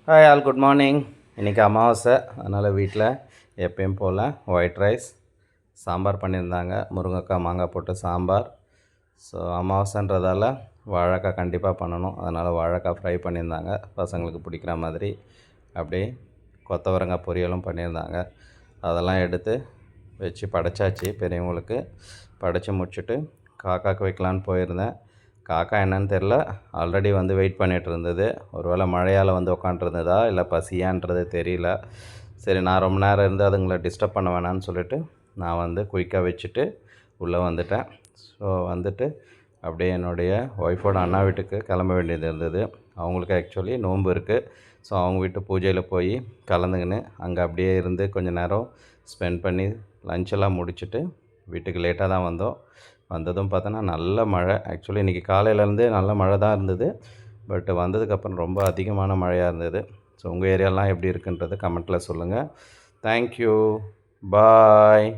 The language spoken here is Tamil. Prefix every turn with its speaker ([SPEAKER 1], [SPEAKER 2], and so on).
[SPEAKER 1] Hi all, good morning. இன்றைக்கி அமாவாசை, அதனால் வீட்டில் எப்பயும் போல் ஒயிட் ரைஸ், சாம்பார் பண்ணியிருந்தாங்க. முருங்கைக்காய் மாங்காய் போட்டு சாம்பார். ஸோ அமாவாசைன்றதால வாழைக்காய் கண்டிப்பாக பண்ணணும். அதனால் வாழைக்காய் ஃப்ரை பண்ணியிருந்தாங்க, பசங்களுக்கு பிடிக்கிற மாதிரி. அப்படியே கொத்தவரங்காய் பொரியலும் பண்ணியிருந்தாங்க. அதெல்லாம் எடுத்து வச்சு படைச்சாச்சு. பெரியவங்களுக்கு படைச்சி முடிச்சுட்டு காக்காக்கு வைக்கலான்னு போயிருந்தேன். காக்கா என்னன்னு தெரில, ஆல்ரெடி வந்து வெயிட் பண்ணிகிட்டு இருந்தது. ஒரு வேளை மழையால் வந்து உக்காண்ட்ருந்ததா இல்லை பசியான்றது தெரியல. சரி, நான் ரொம்ப நேரம் இருந்து அதுங்களை டிஸ்டர்ப் பண்ண வேணான்னு சொல்லிவிட்டு நான் வந்து குயிக்காக வச்சுட்டு உள்ளே வந்துட்டேன். ஸோ வந்துட்டு அப்படியே என்னுடைய ஒய்ஃபோட அண்ணா வீட்டுக்கு கிளம்ப வேண்டியது இருந்தது. அவங்களுக்கு ஆக்சுவலி நோன்பு இருக்குது. ஸோ அவங்க வீட்டு பூஜையில் போய் கலந்துக்கின்னு அங்கே அப்படியே இருந்து கொஞ்சம் நேரம் ஸ்பெண்ட் பண்ணி லஞ்செல்லாம் முடிச்சுட்டு வீட்டுக்கு லேட்டாக தான் வந்தோம். வந்ததும் பார்த்தோன்னா நல்ல மழை. ஆக்சுவலி இன்றைக்கி காலையிலேருந்தே நல்ல மழை தான் இருந்தது. பட் வந்ததுக்கப்புறம் ரொம்ப அதிகமான மழையாக இருந்தது. ஸோ உங்கள் ஏரியாலாம் எப்படி இருக்குன்றது கமெண்ட்டில் சொல்லுங்கள். தேங்க்யூ. பாய்.